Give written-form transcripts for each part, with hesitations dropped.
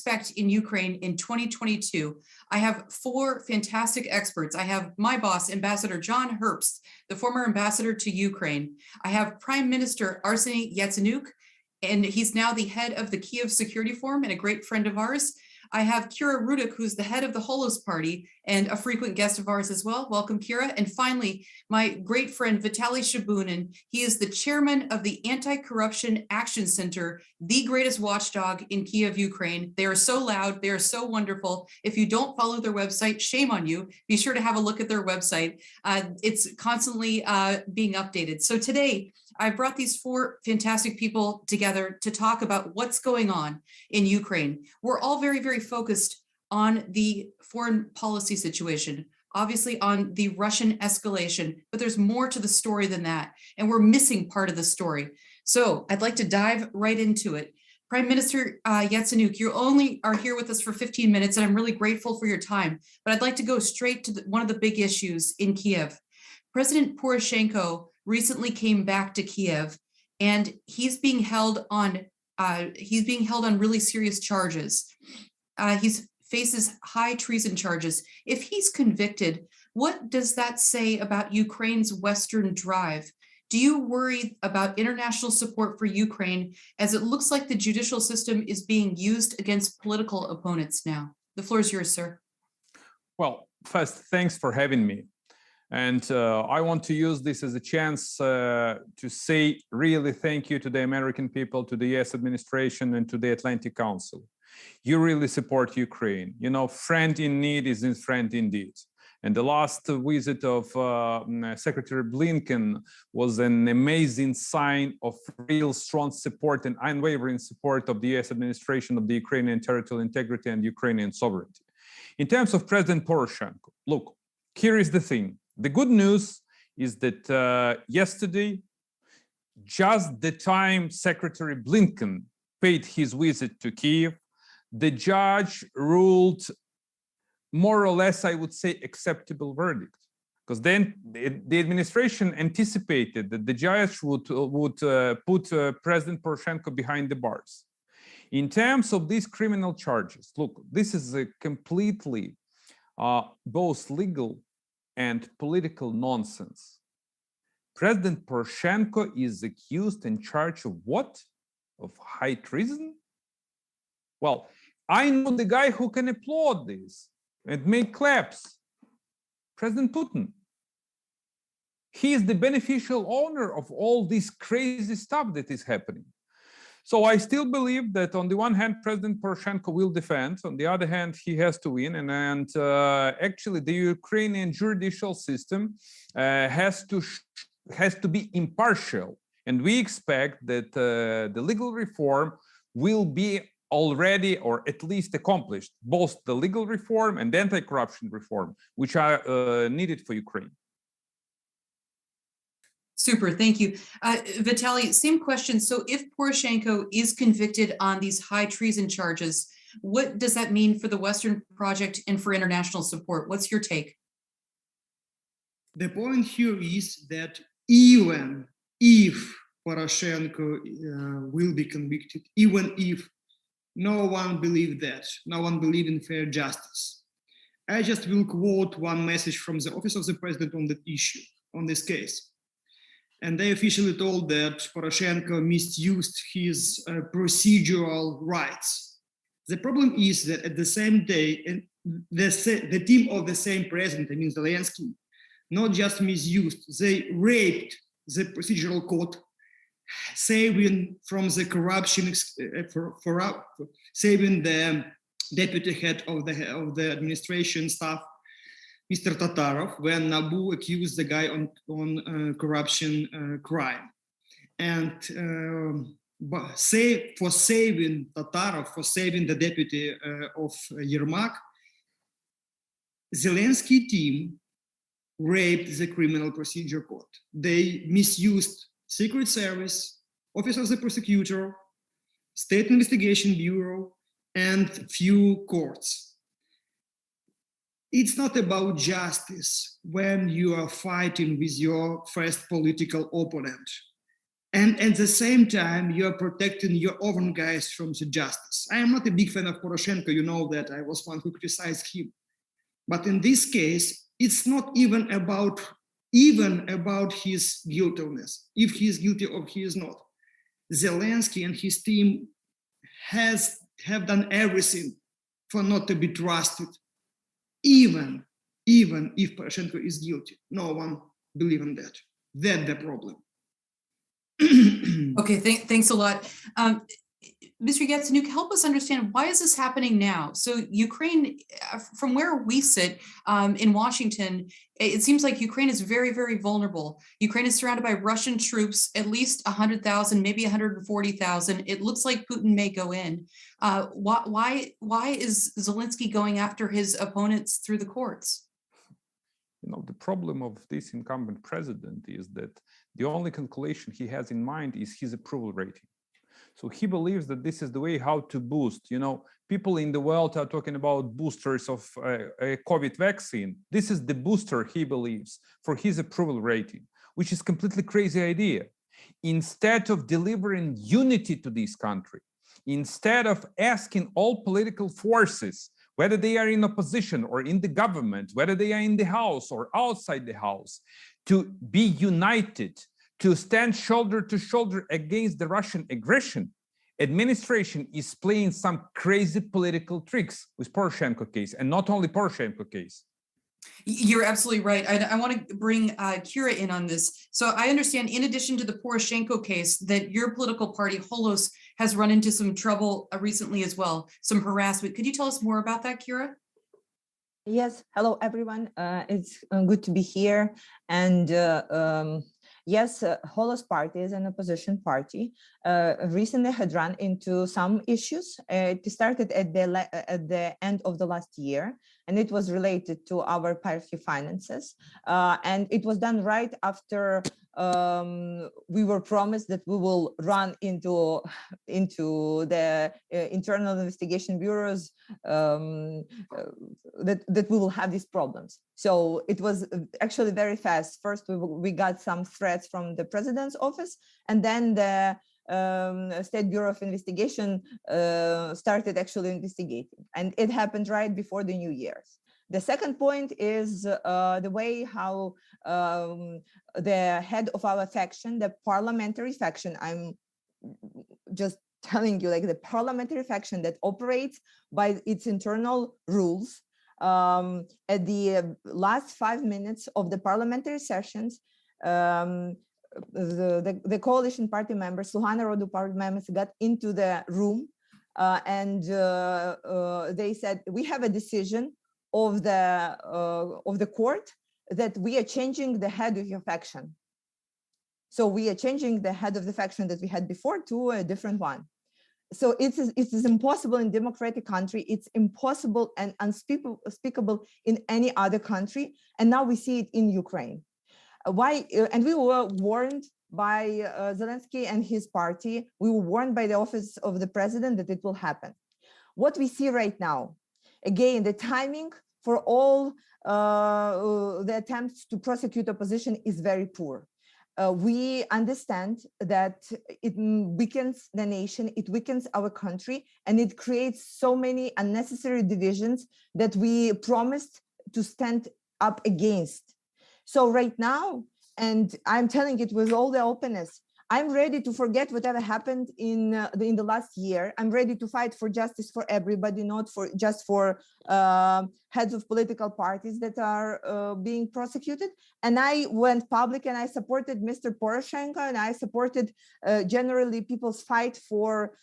expect in Ukraine in 2022? I have 4 fantastic experts. I have my boss, Ambassador John Herbst, the former ambassador to Ukraine. I have Prime Minister Arsenija Yacenyuk, and he's now the head of the Kiev Security Forum and a great friend of ours. I have Kyra, who's the head of the Holos Party and a frequent guest of ours as well. Welcome, Kyra. And finally, my great friend, Vitali. He is the chairman of the Anticorruption Action Center, the greatest watchdog in Kiev, Ukraine. They are so loud. They are so wonderful. If you don't follow their website, shame on you. Be sure to have a look at their website. It's constantly being updated. So today, I brought these 4 fantastic people together to talk about what's going on in Ukraine. We're all very, very focused on the foreign policy situation, obviously on the Russian escalation, but there's more to the story than that, and we're missing part of the story. So I'd like to dive right into it. Prime Minister Yacenyuk, you only are here with us for 15 minutes, and I'm really grateful for your time, but I'd like to go straight to one of the big issues in Kiev. President Poroshenko recently came back to Kiev, and he's being held on really serious charges. He faces high treason charges. If he's convicted, what does that say about Ukraine's Western drive? Do you worry about international support for Ukraine, as it looks like the judicial system is being used against political opponents now? The floor is yours, sir. Well, first, thanks for having me. And I want to use this as a chance to say really thank you to the American people, to the US administration, and to the Atlantic Council. You really support Ukraine. You know, friend in need is a friend indeed. And the last visit of Secretary Blinken was an amazing sign of real strong support and unwavering support of the US administration of the Ukrainian territorial integrity and Ukrainian sovereignty. In terms of President Poroshenko, look, here is the thing. The good news is that yesterday, just the time Secretary Blinken paid his visit to Kiev, the judge ruled more or less, I would say, acceptable verdict. Because then the administration anticipated that the judge would put President Poroshenko behind the bars. In terms of these criminal charges, look, this is a completely both legal and political nonsense. President Poroshenko is accused and charged of what? Of high treason? Well, I know the guy who can applaud this and make claps. President Putin. He is the beneficial owner of all this crazy stuff that is happening. So I still believe that on the one hand, President Poroshenko will defend. On the other hand, he has to win. And actually, the Ukrainian judicial system has to be impartial. And we expect that the legal reform will be already, or at least accomplished, both the legal reform and anti-corruption reform, which are needed for Ukraine. Super, thank you. Vitali, same question. So if Poroshenko is convicted on these high treason charges, what does that mean for the Western project and for international support? What's your take? The point here is that even if Poroshenko will be convicted, even if no one believes that, no one believes in fair justice. I just will quote one message from the Office of the President on that issue, on this case. And they officially told that Poroshenko misused his procedural rights. The problem is that at the same day, the team of the same president, I mean Zelensky, not just misused, they raped the procedural code, saving from the corruption, saving the deputy head of the administration staff, Mr. Tatarov, when NABU accused the guy on corruption crime. And for saving Tatarov, for saving the deputy of Yermak, Zelensky team raped the criminal procedure code. They misused Secret Service, Office of the Prosecutor, State Investigation Bureau, and few courts. It's not about justice when you are fighting with your first political opponent. And at the same time, you're protecting your own guys from the justice. I am not a big fan of Poroshenko, you know that. I was one who criticized him. But in this case, it's not even about his guiltiness, if he is guilty or he is not. Zelensky and his team have done everything for not to be trusted, even if Poroshenko is guilty. No one believes in that. That's the problem. Okay, thanks a lot. Mr. Yatsenyuk, help us understand, why is this happening now? So Ukraine, from where we sit in Washington, it seems like Ukraine is very, very vulnerable. Ukraine is surrounded by Russian troops, at least 100,000, maybe 140,000. It looks like Putin may go in. Why is Zelensky going after his opponents through the courts? You know, the problem of this incumbent president is that the only calculation he has in mind is his approval rating. So he believes that this is the way how to boost. You know, people in the world are talking about boosters of a COVID vaccine. This is the booster, he believes, for his approval rating, which is completely crazy idea. Instead of delivering unity to this country, instead of asking all political forces, whether they are in opposition or in the government, whether they are in the house or outside the house, to be united, to stand shoulder to shoulder against the Russian aggression, administration is playing some crazy political tricks with Poroshenko case, and not only Poroshenko case. You're absolutely right. I want to bring Kyra in on this. So I understand, in addition to the Poroshenko case, that your political party, Holos, has run into some trouble recently as well, some harassment. Could you tell us more about that, Kyra? Yes. Hello, everyone. It's good to be here. And yes, Holos party is an opposition party. Recently had run into some issues. It started at the end of the last year, and it was related to our party finances. And it was done right after we were promised that we will run into the internal investigation bureaus, that we will have these problems. So it was actually very fast. First, we got some threats from the president's office, and then the State Bureau of Investigation started actually investigating. And it happened right before the New Year's. The second point is the way how the head of our faction, the parliamentary faction, I'm just telling you, like the parliamentary faction that operates by its internal rules, at the last 5 minutes of the parliamentary sessions, the coalition party members, Sluha Narodu party members, got into the room and they said, we have a decision of the court that we are changing the head of your faction. So we are changing the head of the faction that we had before to a different one. So it is impossible in democratic country. It's impossible and unspeakable in any other country. And now we see it in Ukraine. Why? And we were warned by Zelensky and his party. We were warned by the office of the president that it will happen. What we see right now, again, the timing for all the attempts to prosecute opposition is very poor. We understand that it weakens the nation, it weakens our country, and it creates so many unnecessary divisions that we promised to stand up against. So right now, and I'm telling it with all the openness, I'm ready to forget whatever happened in the last year. I'm ready to fight for justice for everybody, not for just for heads of political parties that are being prosecuted. And I went public and I supported Mr. Poroshenko, and I supported generally people's fight for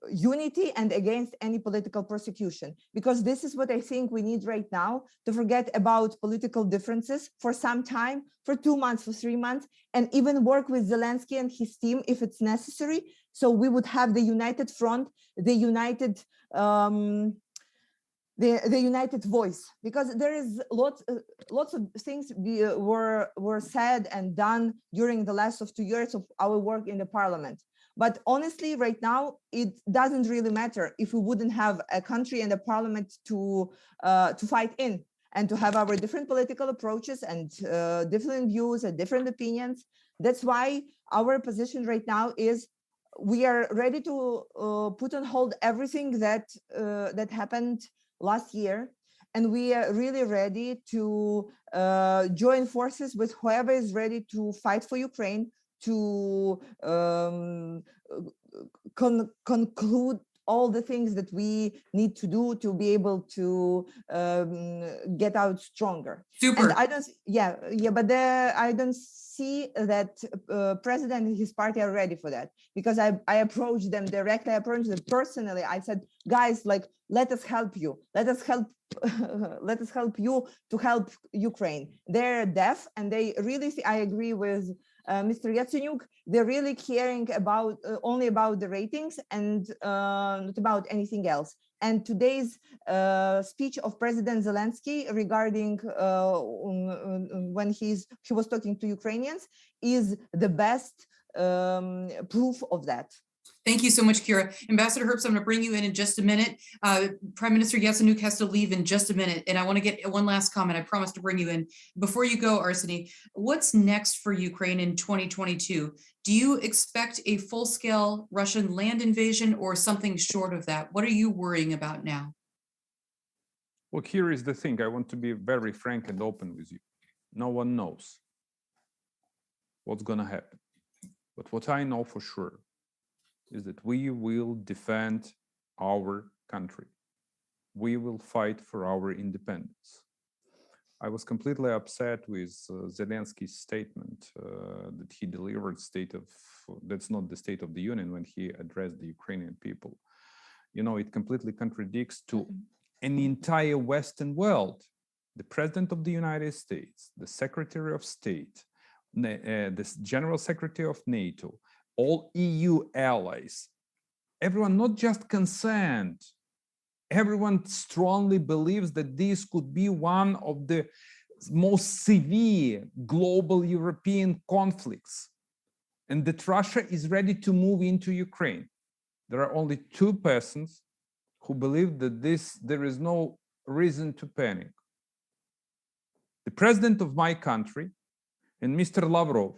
unity and against any political persecution, because this is what I think we need right now, to forget about political differences for some time, for 2 months, for 3 months, and even work with Zelensky and his team if it's necessary. So we would have the united front, the united united voice, because there is lots of things were said and done during the last of 2 years of our work in the parliament. But honestly, right now, it doesn't really matter if we wouldn't have a country and a parliament to fight in, and to have our different political approaches and different views and different opinions. That's why our position right now is we are ready to put on hold everything that happened last year, and we are really ready to join forces with whoever is ready to fight for Ukraine, to conclude all the things that we need to do to be able to get out stronger. Super. And I don't, but I don't see that president and his party are ready for that, because I approached them directly. I approached them personally. I said, guys, like, let us help you. Let us help. Let us help you to help Ukraine. They're deaf, and they really see, I agree with Mr. Yacenyuk. They're really caring about only about the ratings and not about anything else. And today's speech of President Zelensky regarding when he was talking to Ukrainians is the best proof of that. Thank you so much, Kyra. Ambassador Herbst, I'm going to bring you in just a minute. Prime Minister Yacenюk has to leave in just a minute, and I want to get one last comment. I promised to bring you in. Before you go, Arsenij, what's next for Ukraine in 2022? Do you expect a full-scale Russian land invasion or something short of that? What are you worrying about now? Well, here is the thing. I want to be very frank and open with you. No one knows what's going to happen. But what I know for sure is that we will defend our country. We will fight for our independence. I was completely upset with Zelensky's statement that he delivered that's not the State of the Union when he addressed the Ukrainian people. You know, it completely contradicts to an entire Western world. The President of the United States, the Secretary of State, the General Secretary of NATO, all EU allies, everyone not just concerned, everyone strongly believes that this could be one of the most severe global European conflicts, and that Russia is ready to move into Ukraine. There are only two persons who believe that there is no reason to panic. The president of my country and Mr. Lavrov,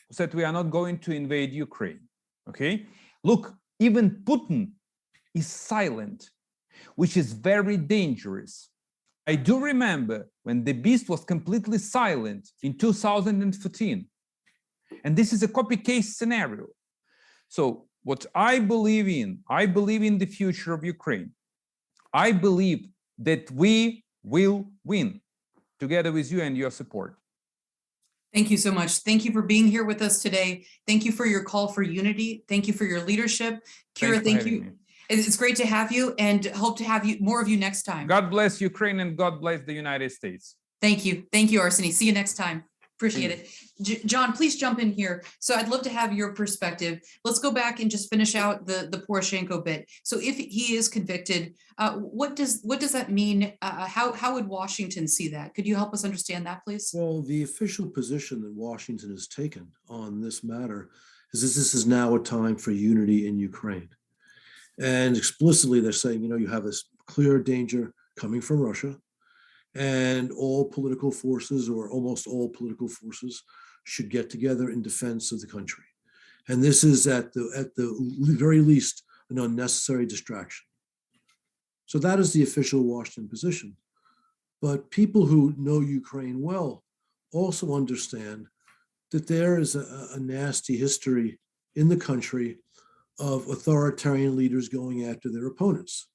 who said we are not going to invade Ukraine, okay? Look, even Putin is silent, which is very dangerous. I do remember when the beast was completely silent in 2014. And this is a copy-case scenario. So what I believe in the future of Ukraine. I believe that we will win together with you and your support. Thank you so much. Thank you for being here with us today. Thank you for your call for unity. Thank you for your leadership. Kyra, thank you. It's great to have you, and hope to have more of you next time. God bless Ukraine and God bless the United States. Thank you. Thank you, Arsenij. See you next time. Appreciate it. John, please jump in here. So I'd love to have your perspective. Let's go back and just finish out the Poroshenko bit. So if he is convicted, what does that mean? How would Washington see that? Could you help us understand that, please? Well, the official position that Washington has taken on this matter is that this is now a time for unity in Ukraine. And explicitly, they're saying, you know, you have this clear danger coming from Russia, and all political forces, or almost all political forces, should get together in defense of the country. And this is at the very least an unnecessary distraction. So that is the official Washington position. But people who know Ukraine well also understand that there is a nasty history in the country of authoritarian leaders going after their opponents.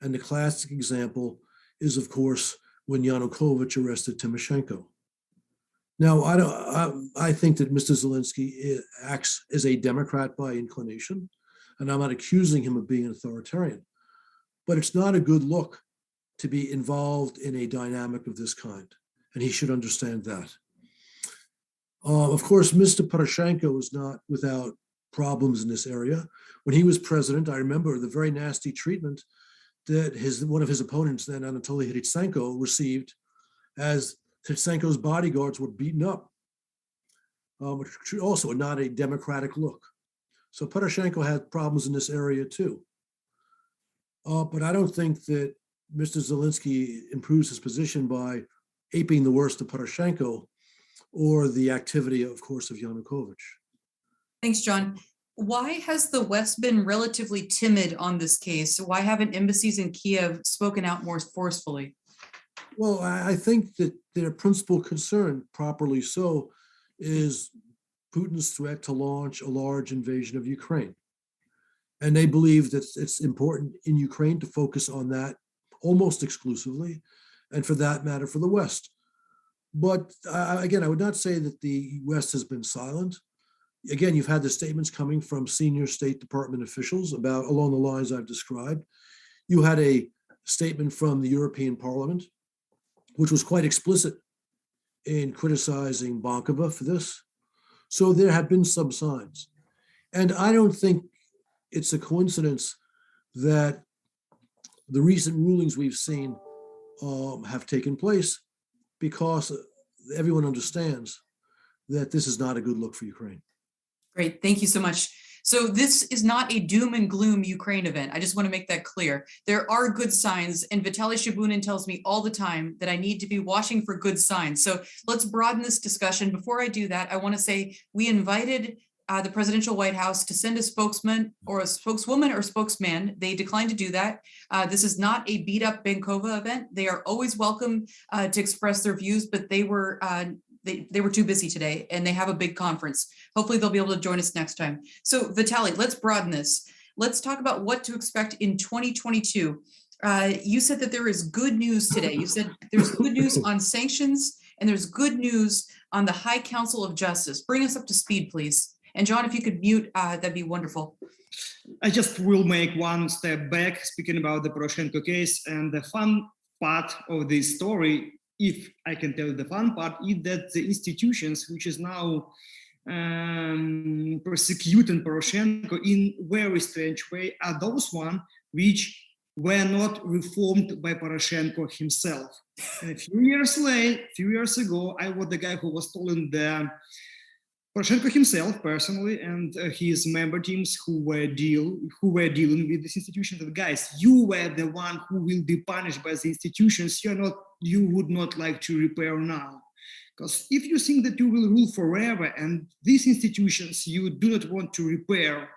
And the classic example is, of course, when Yanukovych arrested Tymoshenko. Now, I think that Mr. Zelensky acts as a Democrat by inclination, and I'm not accusing him of being an authoritarian, but it's not a good look to be involved in a dynamic of this kind, and he should understand that. Of course, Mr. Poroshenko is not without problems in this area. When he was president, I remember the very nasty treatment that one of his opponents, then Anatoly Hrytsenko, received as Hrytsenko's bodyguards were beaten up, which also not a democratic look. So Poroshenko had problems in this area too. But I don't think that Mr. Zelensky improves his position by aping the worst of Poroshenko or the activity, of course, of Yanukovych. Thanks, John. Why has the West been relatively timid on this case? Why haven't embassies in Kiev spoken out more forcefully? Well, I think that their principal concern, properly so, is Putin's threat to launch a large invasion of Ukraine. And they believe that it's important in Ukraine to focus on that almost exclusively, and for that matter, for the West. But again, I would not say that the West has been silent. Again, you've had the statements coming from senior State Department officials about along the lines I've described. You had a statement from the European Parliament, which was quite explicit in criticizing Bankova for this. So there have been some signs. And I don't think it's a coincidence that the recent rulings we've seen have taken place, because everyone understands that this is not a good look for Ukraine. Great, thank you so much. So this is not a doom and gloom Ukraine event. I just want to make that clear. There are good signs, and Vitali Shabunin tells me all the time that I need to be watching for good signs. So let's broaden this discussion. Before I do that, I want to say we invited the presidential White House to send a spokesman or a spokeswoman or spokesman. They declined to do that. This is not a beat up Bankova event. They are always welcome to express their views, but they were too busy today, and they have a big conference. Hopefully they'll be able to join us next time. So Vitali, let's broaden this. Let's talk about what to expect in 2022. You said that there is good news today. You said there's good news on sanctions, and there's good news on the High Council of Justice. Bring us up to speed, please. And John, if you could mute, that'd be wonderful. I just will make one step back, speaking about the Poroshenko case. And the fun part of this story, if I can tell the fun part, is that the institutions which is now persecuting Poroshenko in very strange way are those ones which were not reformed by Poroshenko himself. And a few years ago, I was the guy who was telling the Poroshenko himself personally and his member teams who were dealing with this institution that, guys, you were the one who will be punished by the institutions you would not like to repair now. Because if you think that you will rule forever and these institutions you do not want to repair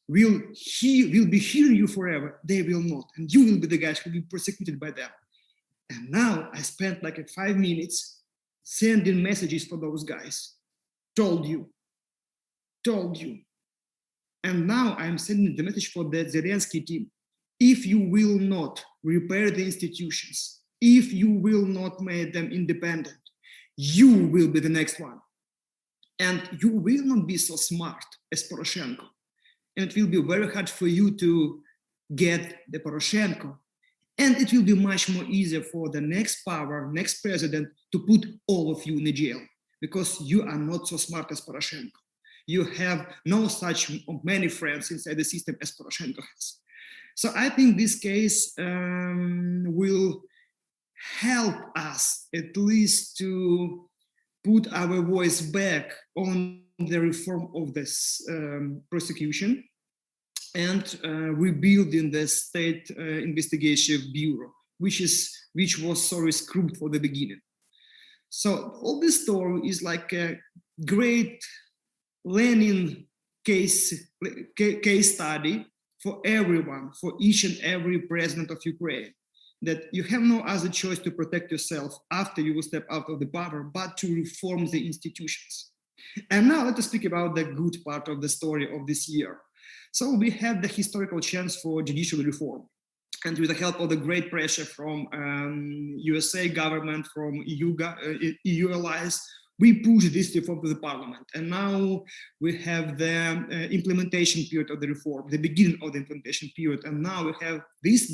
will be hearing you forever, they will not. And you will be the guys who will be persecuted by them. And now I spent like 5 minutes sending messages for those guys. Told you. And now I'm sending the message for the Zelensky team. If you will not repair the institutions, if you will not make them independent, you will be the next one. And you will not be so smart as Poroshenko. And it will be very hard for you to get the Poroshenko. And it will be much more easier for the next president to put all of you in the jail, because you are not so smart as Poroshenko. You have no such many friends inside the system as Poroshenko has. So I think this case will help us at least to put our voice back on the reform of this prosecution and rebuilding the State Investigation Bureau, which was so screwed for the beginning. So all this story is like a great learning case study for everyone, for each and every president of Ukraine, that you have no other choice to protect yourself after you will step out of the power, but to reform the institutions. And now let us speak about the good part of the story of this year. So we have the historical chance for judicial reform. And with the help of the great pressure from USA government, from EU allies, we push this reform to the parliament. And now we have the implementation period of the reform, the beginning of the implementation period. And now we have this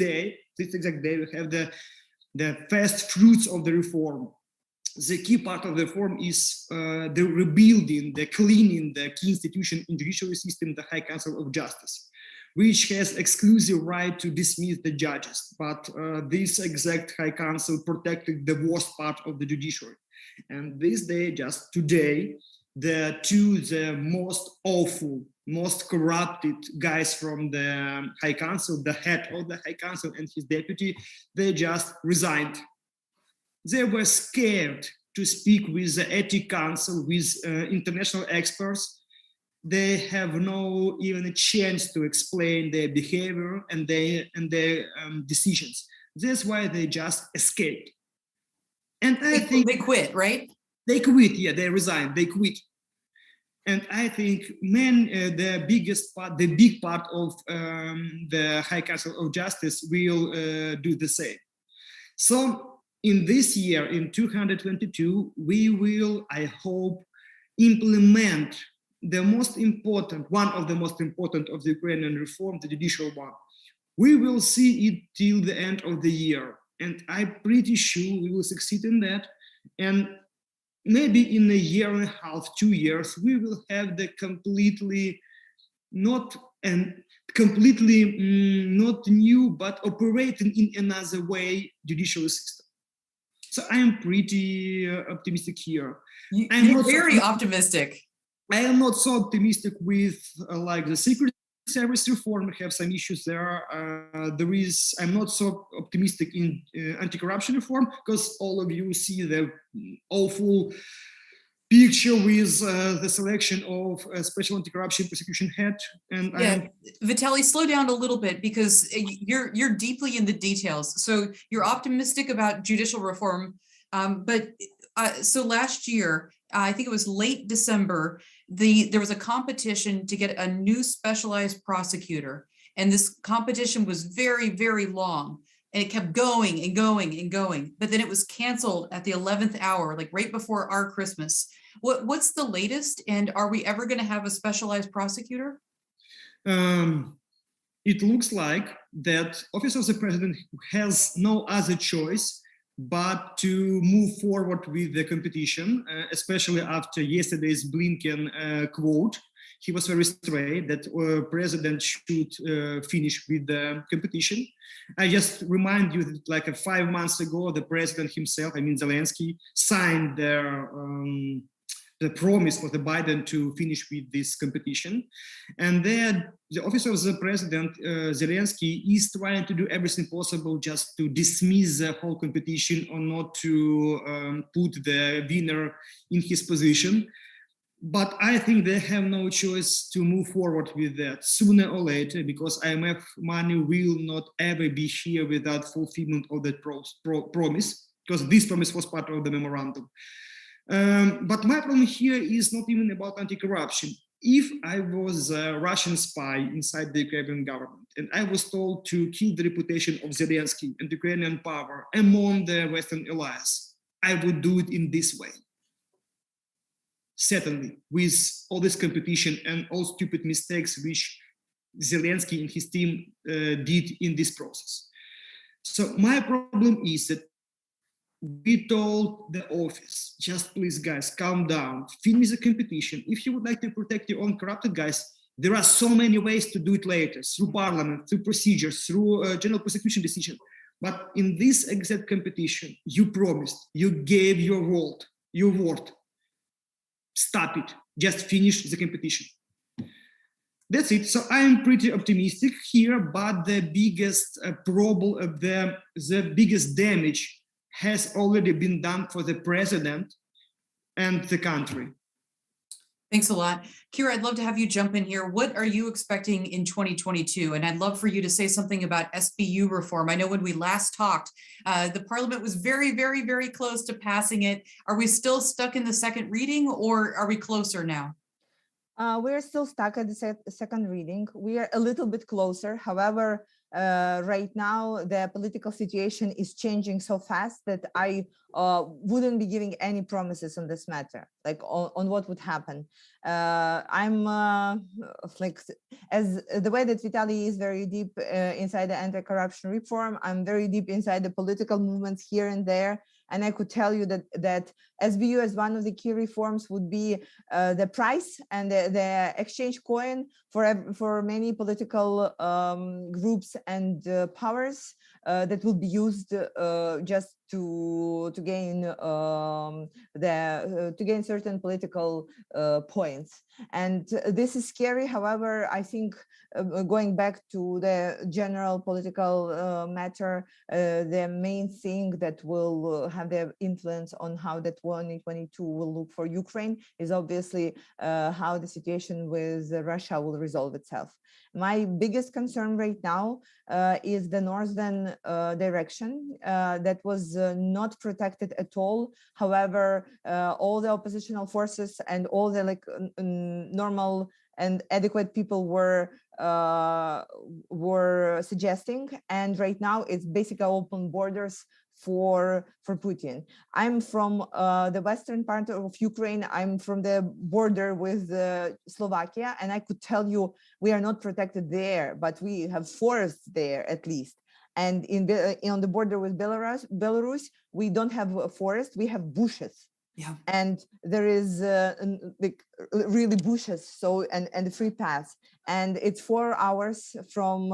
exact day, we have the first fruits of the reform. The key part of the reform is the rebuilding, the cleaning, the key institution in judicial system, the High Council of Justice, which has exclusive right to dismiss the judges. But this exact High Council protected the worst part of the judiciary. And this day, just today, the most awful, most corrupted guys from the High Council, the head of the High Council and his deputy, they just resigned. They were scared to speak with the Ethics Council, with international experts. They have no even a chance to explain their behavior and their decisions. That's why they just escaped. And I think they quit, right? They quit. Yeah, they resigned. They quit. And I think the big part of the High Council of Justice will do the same. So in this year, in 222, we will, I hope, implement one of the most important of the Ukrainian reform, the judicial one. We will see it till the end of the year. And I'm pretty sure we will succeed in that. And maybe in a year and a half, 2 years, we will have the completely not new, but operating in another way judicial system. So I am pretty optimistic here. You're very optimistic. I am not so optimistic with like the Secret Service reform. I have some issues there. I'm not so optimistic in anti-corruption reform because all of you see the awful picture with the selection of a special anti-corruption prosecution head. And Vitali, slow down a little bit because you're deeply in the details. So you're optimistic about judicial reform, but so last year, I think it was late December, there was a competition to get a new specialized prosecutor. And this competition was very, very long. And it kept going and going and going. But then it was canceled at the 11th hour, like right before our Christmas. What's the latest? And are we ever going to have a specialized prosecutor? It looks like that Office of the President has no other choice but to move forward with the competition, especially after yesterday's Blinken quote. He was very straight that president should finish with the competition. I just remind you that like 5 months ago, the president himself, I mean Zelensky, signed the promise for the Biden to finish with this competition. And then the office of the president, Zelensky, is trying to do everything possible just to dismiss the whole competition or not to put the winner in his position. But I think they have no choice to move forward with that sooner or later, because IMF money will not ever be here without fulfillment of that promise, because this promise was part of the memorandum. But my problem here is not even about anti-corruption. If I was a Russian spy inside the Ukrainian government and I was told to kill the reputation of Zelensky and Ukrainian power among the Western allies, I would do it in this way. Certainly, with all this competition and all stupid mistakes which Zelensky and his team did in this process. So my problem is that we told the office, just please guys, calm down, finish the competition. If you would like to protect your own corrupted guys, there are so many ways to do it later, through parliament, through procedures, through general prosecution decision. But in this exact competition, you promised, you gave your word. Stop it, just finish the competition. That's it. So I'm pretty optimistic here, but the biggest problem, the biggest damage has already been done for the president and the country. Thanks a lot. Kyra, I'd love to have you jump in here. What are you expecting in 2022? And I'd love for you to say something about SBU reform. I know when we last talked, the parliament was very, very, very close to passing it. Are we still stuck in the second reading, or are we closer now? We're still stuck at the second reading. We are a little bit closer. However, right now, the political situation is changing so fast that I wouldn't be giving any promises on this matter, like on what would happen. I'm like, as the way that Vitali is very deep inside the anti-corruption reform, I'm very deep inside the political movements here and there. And I could tell you that SBU as one of the key reforms would be the price and the exchange coin for many political groups and powers that will be used just to gain to gain certain political points. And this is scary. However, I think going back to the general political matter, the main thing that will have the influence on how the 2022 will look for Ukraine is obviously how the situation with Russia will resolve itself. My biggest concern right now is the northern direction that was not protected at all. However, all the oppositional forces and all the normal and adequate people were suggesting, and right now it's basically open borders for Putin. I'm from the western part of Ukraine. I'm from the border with Slovakia, and I could tell you we are not protected there, but we have forests there at least. And on the border with Belarus, we don't have a forest, we have bushes. Yeah. And there is like really bushes, so and free paths, and it's 4 hours from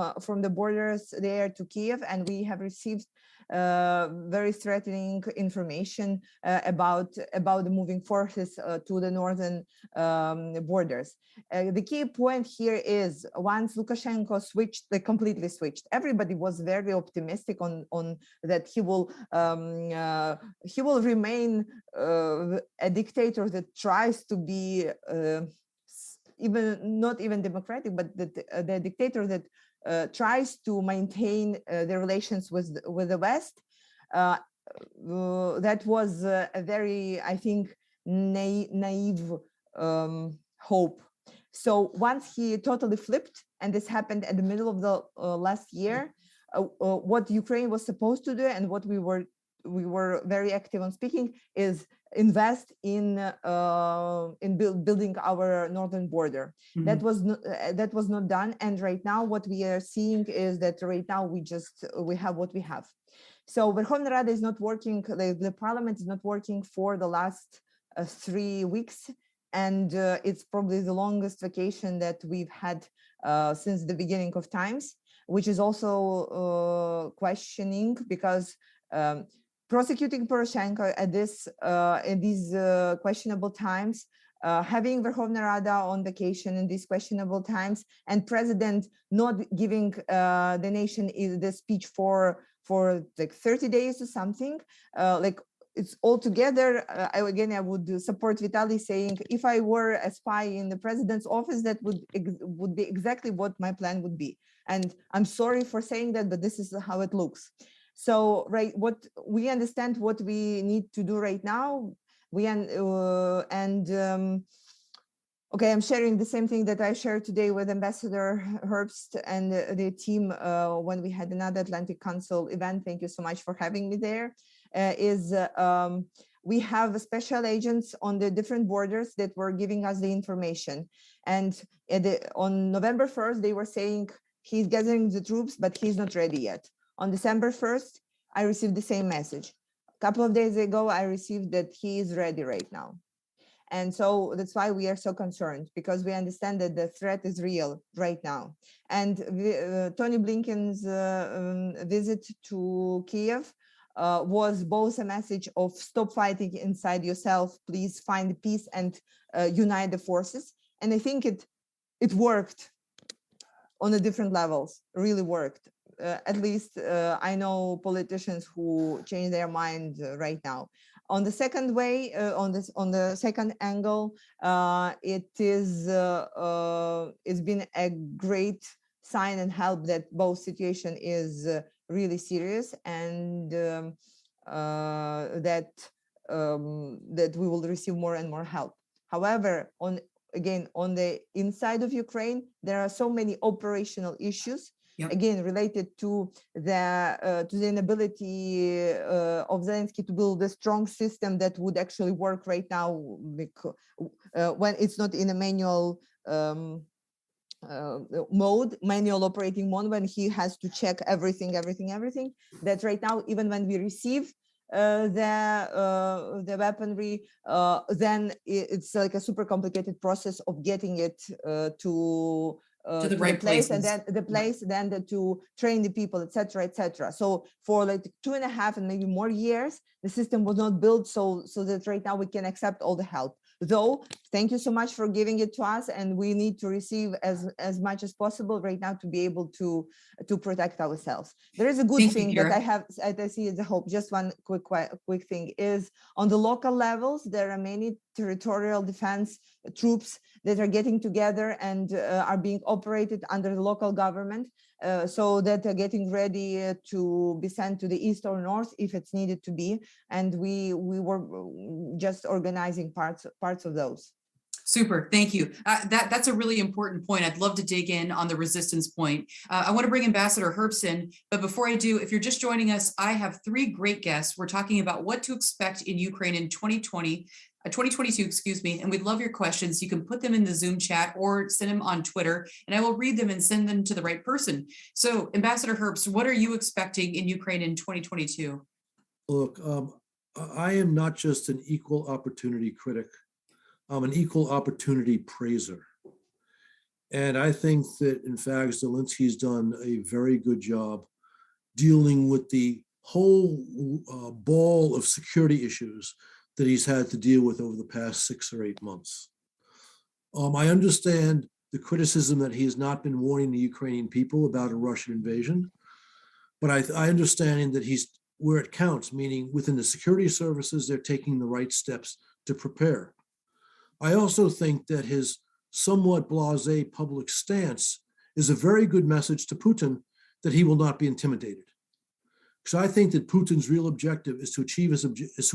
the borders there to Kiev, and we have received very threatening information about the moving forces to the northern borders. The key point here is once Lukashenko completely switched, everybody was very optimistic on that he will remain a dictator that tries to be not even democratic, but the dictator that tries to maintain the relations with the West. That was a very, I think, naive hope. So once he totally flipped, and this happened at the middle of the last year, what Ukraine was supposed to do and what we were very active on speaking is invest in building our northern border. Mm-hmm. That was not done, and right now what we are seeing is that right now we have what we have. So Verkhovna Rada is not working. The parliament is not working for the last 3 weeks, and it's probably the longest vacation that we've had since the beginning of times, which is also questioning because. Prosecuting Poroshenko at in these questionable times, having Verkhovna Rada on vacation in these questionable times, and President not giving the nation the speech for like 30 days or something, like it's all together. I would support Vitali saying, if I were a spy in the president's office, that would be exactly what my plan would be. And I'm sorry for saying that, but this is how it looks. So, right, what we understand what we need to do right now, okay, I'm sharing the same thing that I shared today with Ambassador Herbst and the team when we had another Atlantic Council event. Thank you so much for having me there. We have special agents on the different borders that were giving us the information. And on November 1st, they were saying he's gathering the troops, but he's not ready yet. On December 1st, I received the same message. A couple of days ago, I received that he is ready right now. And so that's why we are so concerned, because we understand that the threat is real right now. And Tony Blinken's visit to Kiev was both a message of stop fighting inside yourself, please find peace and unite the forces. And I think it worked on the different levels, really worked. At least I know politicians who change their mind right now. On the second way, on the second angle, it's been a great sign and help that both situation is really serious, and that we will receive more and more help. However, on the inside of Ukraine, there are so many operational issues. Yep. Again, related to the inability of Zelensky to build a strong system that would actually work right now, when it's not in a manual manual operating mode, when he has to check everything. That right now, even when we receive the weaponry, then it's like a super complicated process of getting it to To the right place, and places. then the place, then to train the people, etc., etc. So for like 2.5 and maybe more years, the system was not built so that right now we can accept all the help. Though, thank you so much for giving it to us, and we need to receive as much as possible right now to be able to protect ourselves. There is a good Thank you, thing that Kyra. I see as a hope. Just one quick thing is on the local levels, there are many territorial defense troops that are getting together and are being operated under the local government, so that they're getting ready to be sent to the east or north if it's needed to be. And we were just organizing parts of those. Super, thank you. That's a really important point. I'd love to dig in on the resistance point. I want to bring Ambassador Herbst in, but before I do, if you're just joining us, I have 3 great guests. We're talking about what to expect in Ukraine in 2022, excuse me, and we'd love your questions. You can put them in the Zoom chat or send them on Twitter, and I will read them and send them to the right person. So, Ambassador Herbst, what are you expecting in Ukraine in 2022? Look, I am not just an equal opportunity critic. I'm an equal opportunity praiser. And I think that, in fact, Zelensky's done a very good job dealing with the whole ball of security issues that he's had to deal with over the past 6 or 8 months. I understand the criticism that he has not been warning the Ukrainian people about a Russian invasion, but I understand that he's where it counts, meaning within the security services, they're taking the right steps to prepare. I also think that his somewhat blasé public stance is a very good message to Putin that he will not be intimidated. Because I think that Putin's real objective is to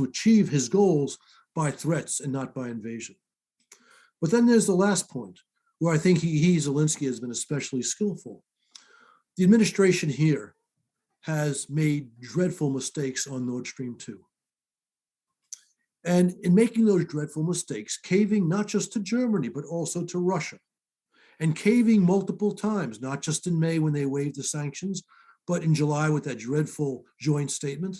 achieve his goals by threats and not by invasion. But then there's the last point, where I think Zelensky has been especially skillful. The administration here has made dreadful mistakes on Nord Stream 2. And in making those dreadful mistakes, caving not just to Germany, but also to Russia, and caving multiple times, not just in May when they waived the sanctions, but in July with that dreadful joint statement,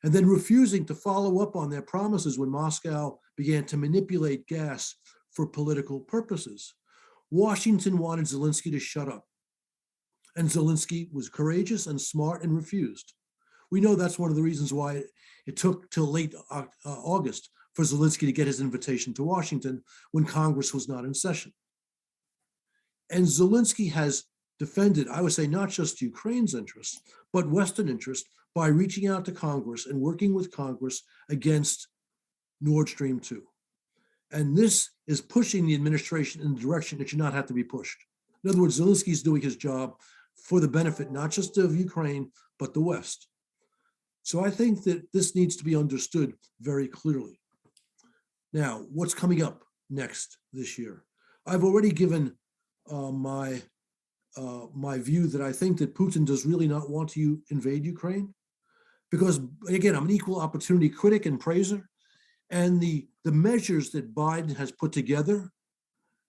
and then refusing to follow up on their promises when Moscow began to manipulate gas for political purposes. Washington wanted Zelensky to shut up. And Zelensky was courageous and smart and refused. We know that's one of the reasons why it took till late August for Zelensky to get his invitation to Washington when Congress was not in session. And Zelensky has defended, I would say, not just Ukraine's interests, but Western interests by reaching out to Congress and working with Congress against Nord Stream 2. And this is pushing the administration in the direction it should not have to be pushed. In other words, Zelensky is doing his job for the benefit, not just of Ukraine, but the West. So I think that this needs to be understood very clearly. Now, what's coming up next this year? I've already given my view that I think that Putin does really not want to invade Ukraine, because again, I'm an equal opportunity critic and praiser, and the measures that Biden has put together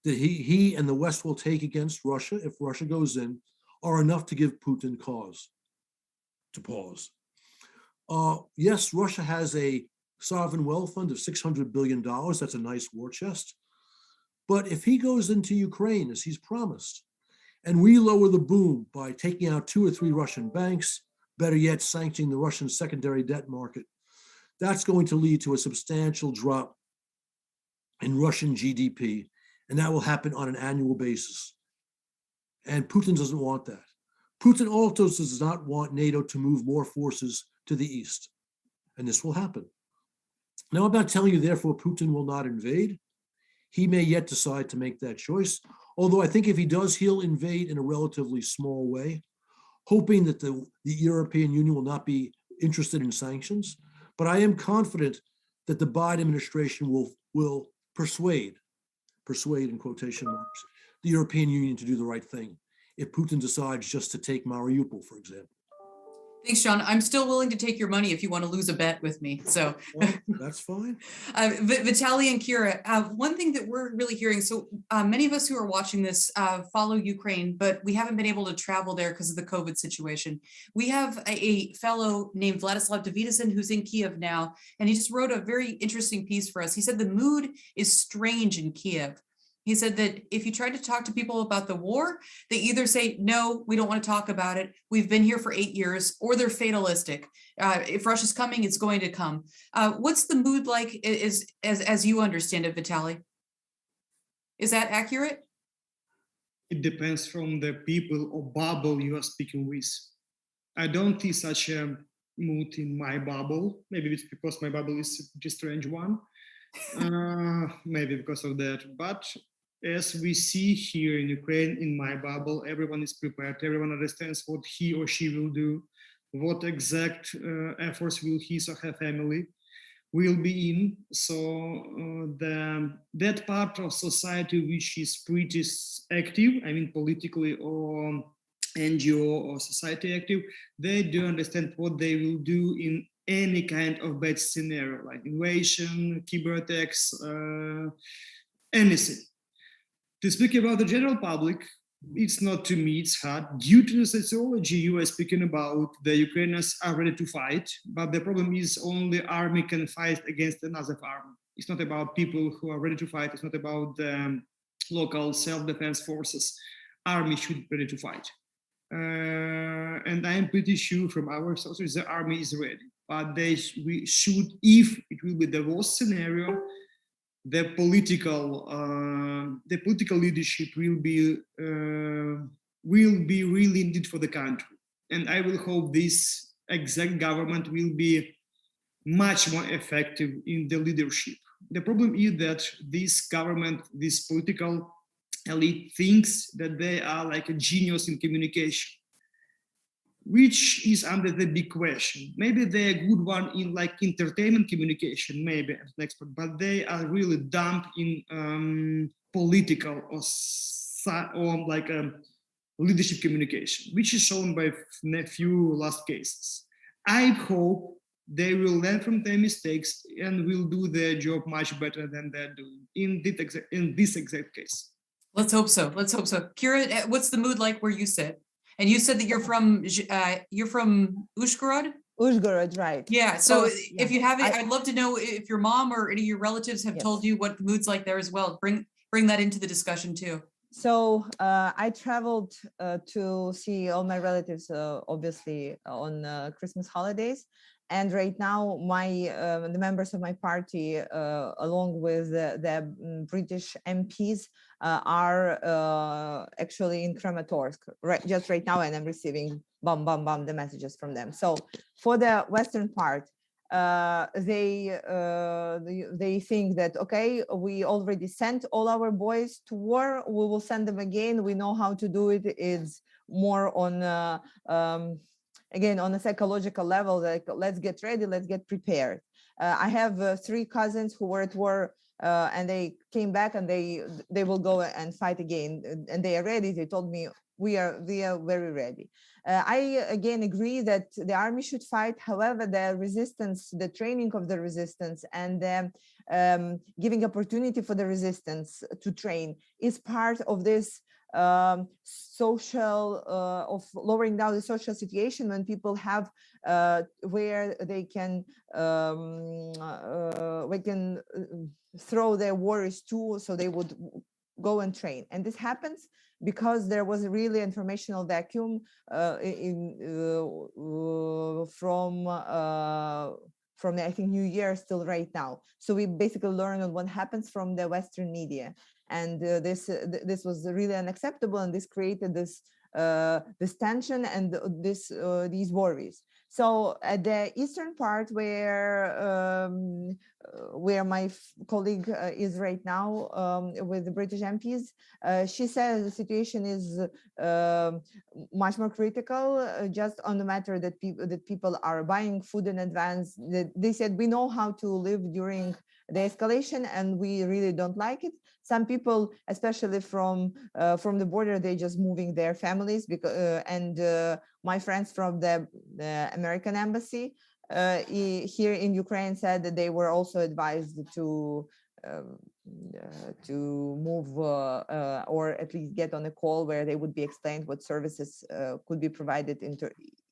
that he and the West will take against Russia if Russia goes in are enough to give Putin cause to pause. Yes, Russia has a sovereign wealth fund of $600 billion. That's a nice war chest. But if he goes into Ukraine, as he's promised, and we lower the boom by taking out 2 or 3 Russian banks, better yet, sanctioning the Russian secondary debt market, that's going to lead to a substantial drop in Russian GDP, and that will happen on an annual basis. And Putin doesn't want that. Putin also does not want NATO to move more forces to the east, and this will happen. Now, I'm not telling you, therefore, Putin will not invade. He may yet decide to make that choice, although I think if he does, he'll invade in a relatively small way, hoping that the European Union will not be interested in sanctions. But I am confident that the Biden administration will persuade in quotation marks, the European Union to do the right thing if Putin decides just to take Mariupol, for example. Thanks, John. I'm still willing to take your money if you want to lose a bet with me. So Well, that's fine. Vitali and Kyra, one thing that we're really hearing, so many of us who are watching this follow Ukraine, but we haven't been able to travel there because of the COVID situation. We have a fellow named Vladislav Davidson who's in Kiev now, and he just wrote a very interesting piece for us. He said the mood is strange in Kiev. He said that if you try to talk to people about the war, they either say, no, we don't want to talk about it. We've been here for 8 years, or they're fatalistic. If Russia's coming, it's going to come. What's the mood like as you understand it, Vitali? Is that accurate? It depends from the people or bubble you are speaking with. I don't see such a mood in my bubble. Maybe it's because my bubble is a pretty strange one. Maybe because of that. But as we see here in Ukraine, in my bubble, everyone is prepared. Everyone understands what he or she will do, what exact efforts will his or her family will be in. So that part of society which is pretty active, I mean politically or NGO or society active, they do understand what they will do in any kind of bad scenario, like invasion, cyber attacks, anything. To speak about the general public, it's not to me, it's hard. Due to the sociology you are speaking about, the Ukrainians are ready to fight, but the problem is only army can fight against another army. It's not about people who are ready to fight. It's not about the local self-defense forces. Army should be ready to fight. And I am pretty sure from our sources the army is ready. But we should, if it will be the worst scenario, the political leadership will be really needed for the country. And I will hope this exact government will be much more effective in the leadership. The problem is that this government, this political elite thinks that they are like a genius in communication, which is under the big question. Maybe they're a good one in like entertainment communication, maybe as an expert, but they are really dumb in political or like leadership communication, which is shown by a few last cases. I hope they will learn from their mistakes and will do their job much better than they're doing in this exact case. Let's hope so. Let's hope so. Kyra, what's the mood like where you sit? And you said that you're from Uzhgorod? Uzhgorod, right. Yeah. So yeah. if you have it, I'd love to know if your mom or any of your relatives have Yes. told you what the mood's like there as well. Bring that into the discussion too. So I traveled to see all my relatives, obviously, on Christmas holidays. And right now, the members of my party, along with the British MPs, are actually in Kramatorsk just right now, and I'm receiving the messages from them. So for the western part, they think that, okay, we already sent all our boys to war, we will send them again, we know how to do it. It's more on again on a psychological level, like let's get ready, let's get prepared. I have 3 cousins who were at war and they came back and they will go and fight again, and they are ready. They told me we are very ready. I again agree that the army should fight. However, the resistance, the training of the resistance, and giving opportunity for the resistance to train is part of this social of lowering down the social situation when people have where they can throw their worries to, so they would go and train. And this happens because there was a really informational vacuum from I think New Year still right now. So we basically learn on what happens from the Western media, and this was really unacceptable, and this created this tension and these worries. So at the eastern part, where my colleague is right now with the British MPs, she says the situation is much more critical, just on the matter that people are buying food in advance. They said, we know how to live during the escalation and we really don't like it. Some people, especially from the border, they just moving their families because and my friends from the American embassy here in Ukraine said that they were also advised to move or at least get on a call where they would be explained what services could be provided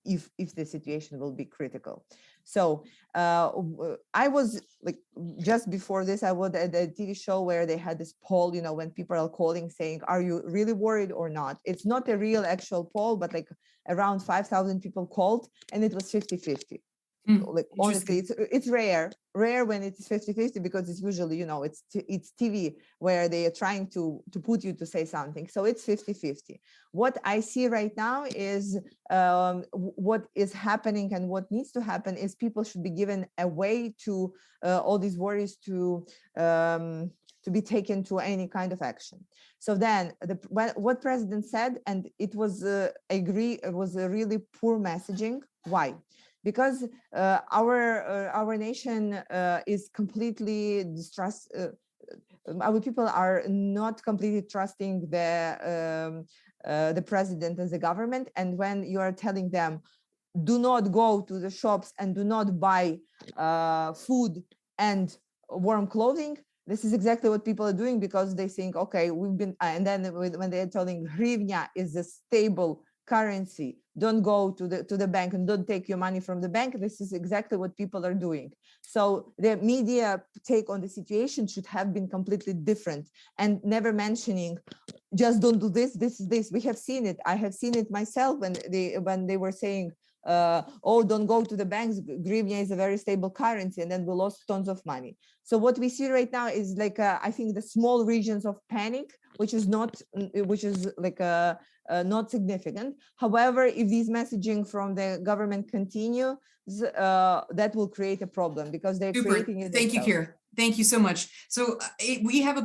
if the situation will be critical. So I was like, just before this, I was at a TV show where they had this poll, you know, when people are calling saying, are you really worried or not? It's not a real actual poll, but like around 5,000 people called and it was 50-50. Like honestly, it's rare when it's 50-50 because it's usually, you know, it's TV where they are trying to put you to say something. So it's 50-50. What I see right now is what is happening and what needs to happen is people should be given a way to all these worries to be taken to any kind of action. So then what president said, and it was, I agree, it was a really poor messaging. Why? Because our nation is completely our people are not completely trusting the president and the government. And when you are telling them, do not go to the shops and do not buy food and warm clothing, this is exactly what people are doing because they think, okay, we've been, and then when they're telling hryvnia is a stable currency, don't go to the bank and don't take your money from the bank. This is exactly what people are doing. So the media take on the situation should have been completely different and never mentioning, just don't do this, this is this. We have seen it. I have seen it myself when they were saying, oh, don't go to the banks. Hryvnia is a very stable currency, and then we lost tons of money. So what we see right now is like I think the small regions of panic, which is not significant. However, if these messaging from the government continues, that will create a problem because they're creating it. Thank you, Kyra. Thank you so much. So we have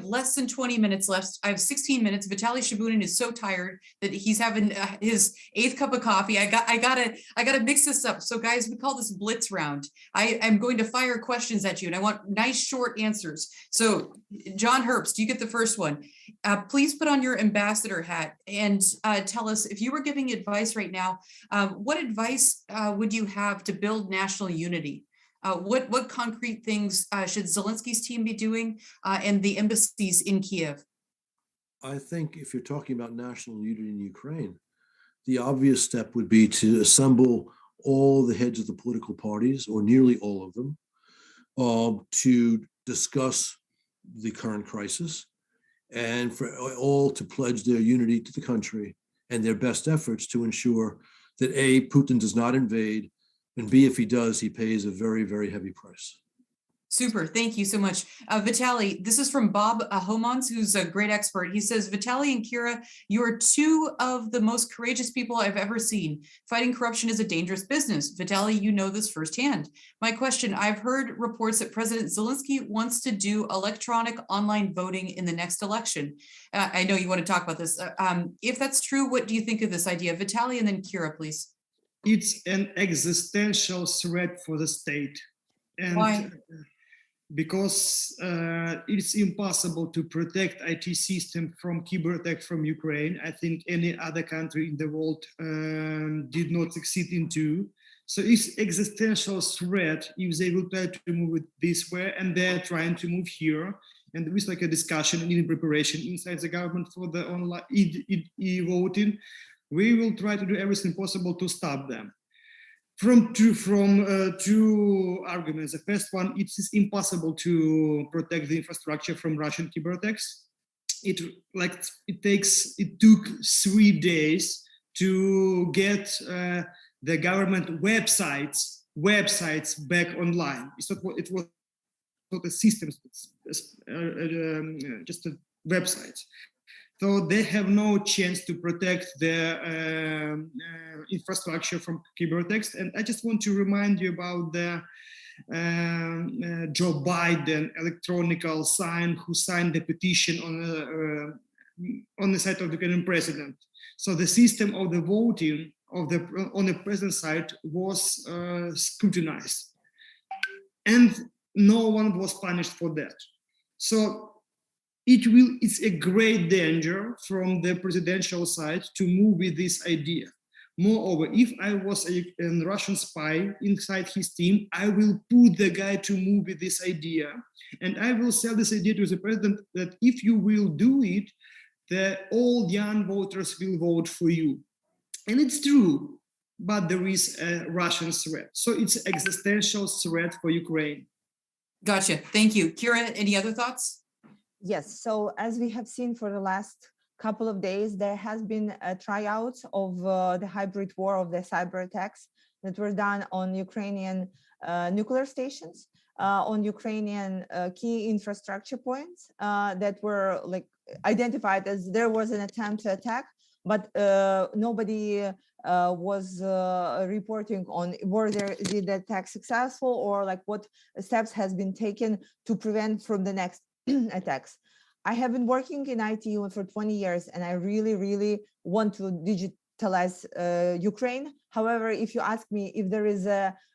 less than 20 minutes left. I have 16 minutes. Vitali Shabunin is so tired that he's having his 8th cup of coffee. I gotta mix this up. So guys, we call this Blitz Round. I am going to fire questions at you and I want nice short answers. So John Herbst, you get the first one. Please put on your ambassador hat and tell us if you were giving advice right now, what advice would you have to build national unity? What concrete things should Zelensky's team be doing and the embassies in Kiev? I think if you're talking about national unity in Ukraine, the obvious step would be to assemble all the heads of the political parties, or nearly all of them, to discuss the current crisis and for all to pledge their unity to the country and their best efforts to ensure that A, Putin does not invade, and B, if he does, he pays a very, very heavy price. Super, thank you so much. Vitali, this is from Bob Homans, who's a great expert. He says, Vitali and Kyra, you are two of the most courageous people I've ever seen. Fighting corruption is a dangerous business. Vitali, you know this firsthand. My question, I've heard reports that President Zelensky wants to do electronic online voting in the next election. I know you want to talk about this. If that's true, what do you think of this idea? Vitali and then Kyra, please. It's an existential threat for the state. And why? Because it's impossible to protect IT system from cyber attack from Ukraine. I think any other country in the world did not succeed into. So it's existential threat if they will try to move it this way, and they're trying to move here. And there is like a discussion and in preparation inside the government for the online e-voting. We will try to do everything possible to stop them. From two arguments. The first one, it is impossible to protect the infrastructure from Russian cyber attacks. It took 3 days to get the government websites back online. It was not a system, just a website. So they have no chance to protect their infrastructure from cyber attacks. And I just want to remind you about the Joe Biden electronical sign, who signed the petition on the side of the Ukrainian president. So the system of the voting on the president's side was scrutinized, and no one was punished for that. So it's a great danger from the presidential side to move with this idea. Moreover, if I was a Russian spy inside his team, I will put the guy to move with this idea, and I will sell this idea to the president that if you will do it, all young voters will vote for you. And it's true. but there is a Russian threat. So it's an existential threat for Ukraine. Gotcha. Thank you. Kyra, any other thoughts? Yes, so as we have seen for the last couple of days, there has been a tryout of the hybrid war of the cyber attacks that were done on Ukrainian nuclear stations, on Ukrainian key infrastructure points that were like identified as there was an attempt to attack, but nobody was reporting on did the attack successful, or like what steps has been taken to prevent from the next attacks. I have been working in IT for 20 years, and I really want to digitalize Ukraine. However, if you ask me if there is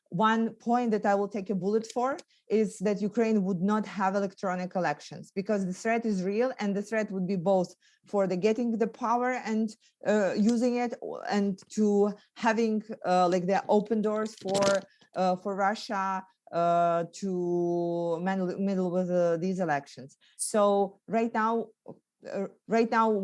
one point that I will take a bullet for, is that Ukraine would not have electronic elections, because the threat is real, and the threat would be both for the getting the power and using it, and to having like the open doors for Russia to meddle with these elections. So right now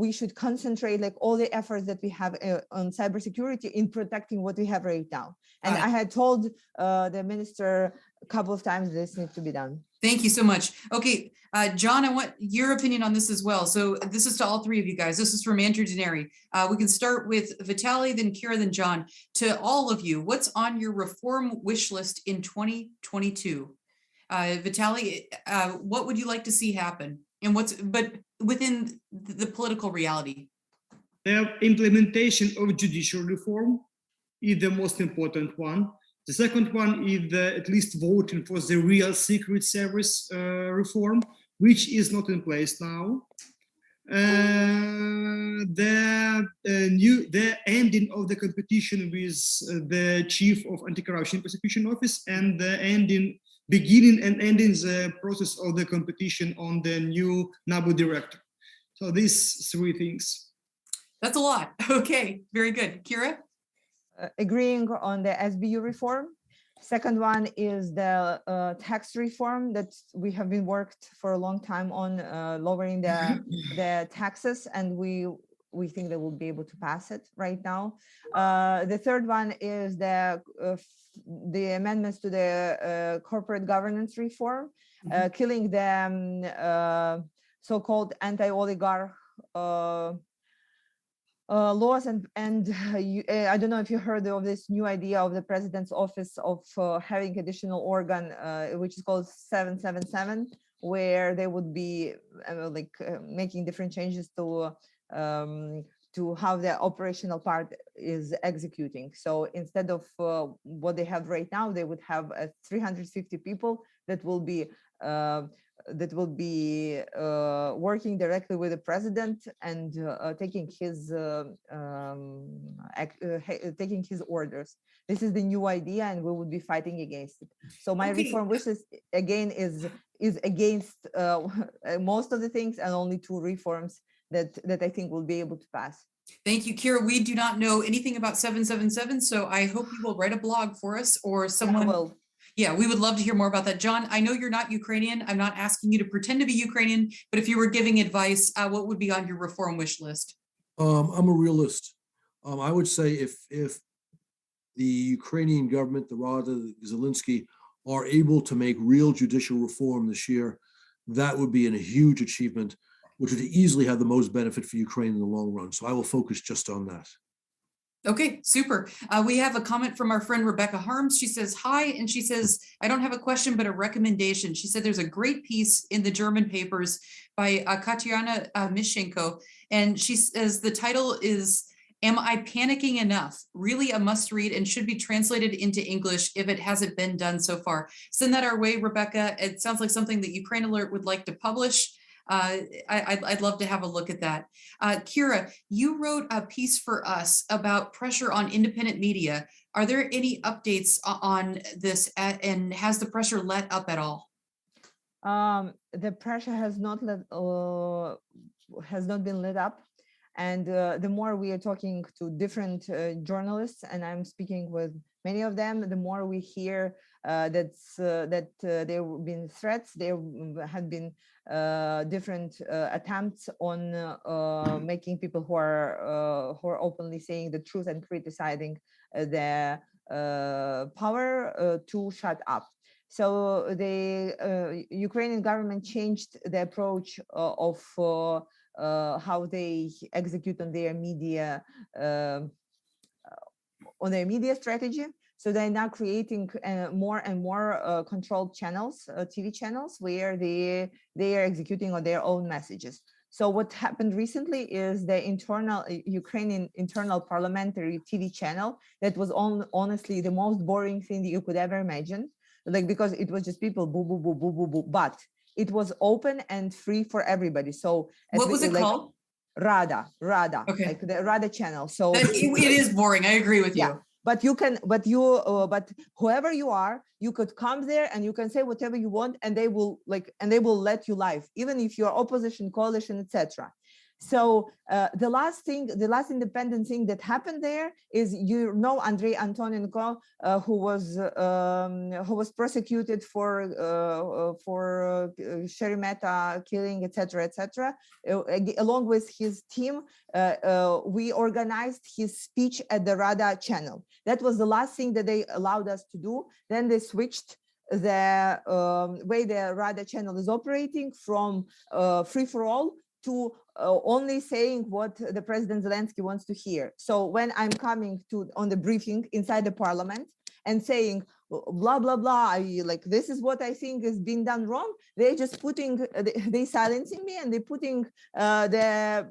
we should concentrate like all the efforts that we have on cybersecurity in protecting what we have right now. And I had told the minister a couple of times this needs to be done. Thank you so much. Okay, John, I want your opinion on this as well. So this is to all three of you guys. This is from Andrew Denary. We can start with Vitali, then Kyra, then John. To all of you, what's on your reform wish list in 2022? Vitali, what would you like to see happen? And but within the political reality? The implementation of judicial reform is the most important one. The second one is at least voting for the real Secret Service reform, which is not in place now. The ending of the competition with the chief of Anticorruption Prosecution Office, and the beginning and ending the process of the competition on the new NABU director. So these three things. That's a lot. Okay, very good. Kyra? Agreeing on the SBU reform. Second one is the tax reform that we have been worked for a long time on, lowering the taxes, and we think that we'll be able to pass it right now. The third one is the amendments to the corporate governance reform, killing the so-called anti-oligarch laws, and I don't know if you heard of this new idea of the president's office of having additional organ, which is called 777, where they would be making different changes to how the operational part is executing. So instead of what they have right now, they would have 350 people that will be working directly with the president and taking his orders. This is the new idea, and we would be fighting against it. So my reform wishes again is against most of the things, and only two reforms that I think will be able to pass. Thank you, Kyra. We do not know anything about 777, so I hope you will write a blog for us, or someone will. Yeah, we would love to hear more about that. John, I know you're not Ukrainian. I'm not asking you to pretend to be Ukrainian, but if you were giving advice, what would be on your reform wish list? I'm a realist. I would say if the Ukrainian government, the Rada, Zelensky, are able to make real judicial reform this year, that would be a huge achievement, which would easily have the most benefit for Ukraine in the long run. So I will focus just on that. Okay, super. We have a comment from our friend Rebecca Herbst. She says, hi, and she says, I don't have a question, but a recommendation. She said there's a great piece in the German papers by Katerina Mishenko, and she says the title is, Am I Panicking Enough? Really a must read and should be translated into English if it hasn't been done so far. Send that our way, Rebecca. It sounds like something that Ukraine Alert would like to publish. I'd love to have a look at that. Kyra, you wrote a piece for us about pressure on independent media. Are there any updates on this, and has the pressure let up at all? The pressure has not been lit up, and the more we are talking to different journalists, and I'm speaking with Many of them, the more we hear that there have been threats, there have been different attempts on making people who are openly saying the truth and criticizing the power to shut up. So the Ukrainian government changed the approach of how they execute on their media strategy. So they're now creating more and more controlled channels, TV channels, where they are executing on their own messages. So what happened recently is the Ukrainian internal parliamentary TV channel that was honestly the most boring thing that you could ever imagine, like, because it was just people boo boo boo boo boo boo, but it was open and free for everybody. So What was it called? Rada, Okay. like the Rada channel. So it is boring. I agree with you. Yeah. But you can, but whoever you are, you could come there and you can say whatever you want, and they will let you live, even if you're opposition, coalition, etc. So the last independent thing that happened there is, Andrei Antonenko, who was prosecuted for Sheremetyevo killing, etc., etc. Along with his team, we organized his speech at the Rada channel. That was the last thing that they allowed us to do. Then they switched the way the Rada channel is operating from free for all to only saying what the President Zelensky wants to hear. So when I'm coming on the briefing inside the parliament and saying blah blah blah, this is what I think is being done wrong, they're just they silencing me, and they're putting the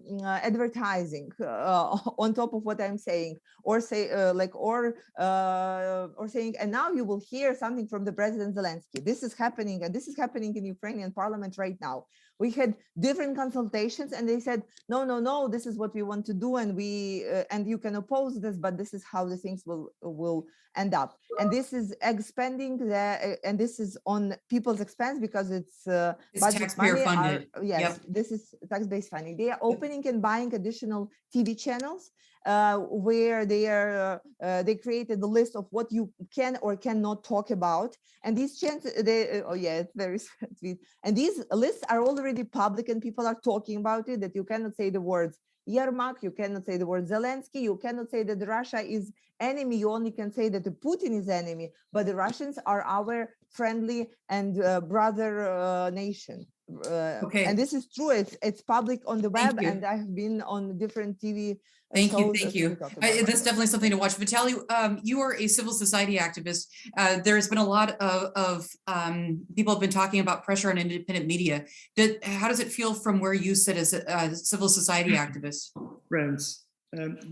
advertising on top of what I'm saying, or saying, and now you will hear something from the President Zelensky. This is happening, and this is happening in Ukrainian parliament right now. We had different consultations, and they said, no, this is what we want to do, and and you can oppose this, but this is how the things will end up. And this is expanding and this is on people's expense, because it's taxpayer funded. Yes, yep. This is tax-based funding. They are opening and buying additional TV channels where they created the list of what you can or cannot talk about, and these channels, it's very sweet. And these lists are already public, and people are talking about it, that you cannot say the words Yermak, you cannot say the word Zelensky, you cannot say that Russia is enemy, you only can say that the Putin is enemy, but the Russians are our friendly and brother nation. Okay. And this is true. It's public on the web, and I have been on different TV Thank shows. you. That's definitely something to watch. Vitali, you are a civil society activist. There's been a lot of people have been talking about pressure on independent media. How does it feel from where you sit as a civil society activist? Friends,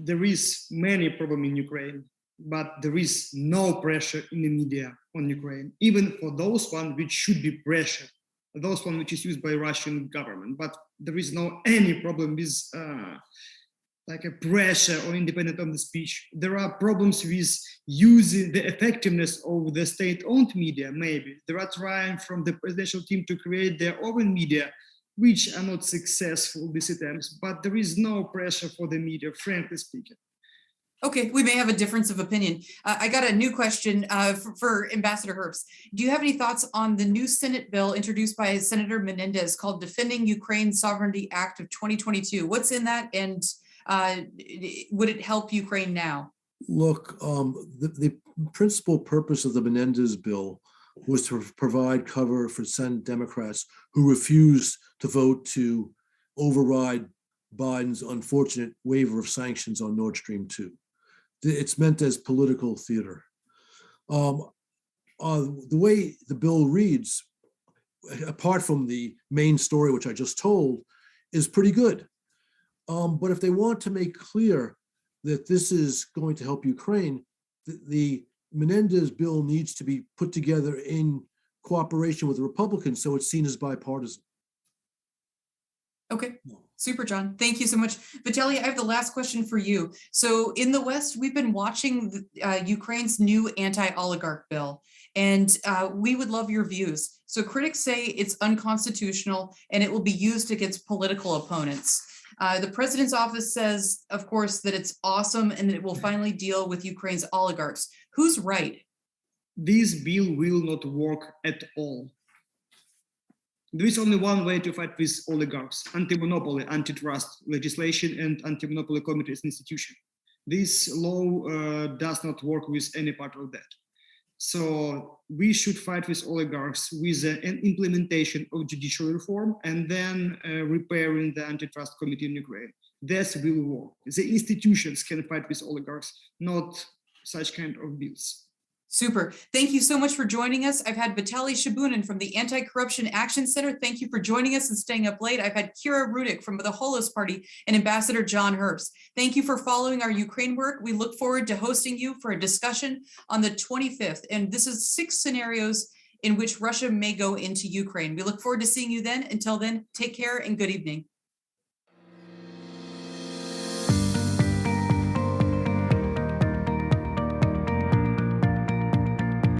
there is many problems in Ukraine, but there is no pressure in the media on Ukraine, even for those ones which should be pressure, those one which is used by Russian government. But there is no any problem with like a pressure or independent on the speech. There are problems with using the effectiveness of the state-owned media. Maybe they are trying from the presidential team to create their own media, which are not successful, these attempts, but there is no pressure for the media, frankly speaking. Okay, we may have a difference of opinion. I got a new question for Ambassador Herbst. Do you have any thoughts on the new Senate bill introduced by Senator Menendez called Defending Ukraine's Sovereignty Act of 2022? What's in that, and would it help Ukraine now? Look, the principal purpose of the Menendez bill was to provide cover for Senate Democrats who refused to vote to override Biden's unfortunate waiver of sanctions on Nord Stream 2. It's meant as political theater. The way the bill reads, apart from the main story, which I just told, is pretty good. But if they want to make clear that this is going to help Ukraine, the Menendez bill needs to be put together in cooperation with the Republicans, so it's seen as bipartisan. Okay, super, John. Thank you so much. Vitali, I have the last question for you. So in the West, we've been watching Ukraine's new anti-oligarch bill, and we would love your views. So critics say it's unconstitutional and it will be used against political opponents. The president's office says, of course, that it's awesome and that it will finally deal with Ukraine's oligarchs. Who's right? This bill will not work at all. There is only one way to fight with oligarchs: anti-monopoly, antitrust legislation, and anti-monopoly committees institution. This law does not work with any part of that. So we should fight with oligarchs with an implementation of judicial reform and then repairing the antitrust committee in Ukraine. This will work. The institutions can fight with oligarchs, not such kind of bills. Super. Thank you so much for joining us. I've had Vitali Shabunin from the Anti-Corruption Action Center. Thank you for joining us and staying up late. I've had Kyra Rudik from the Holos Party and Ambassador John Herbst. Thank you for following our Ukraine work. We look forward to hosting you for a discussion on the 25th. And this is 6 scenarios in which Russia may go into Ukraine. We look forward to seeing you then. Until then, take care and good evening.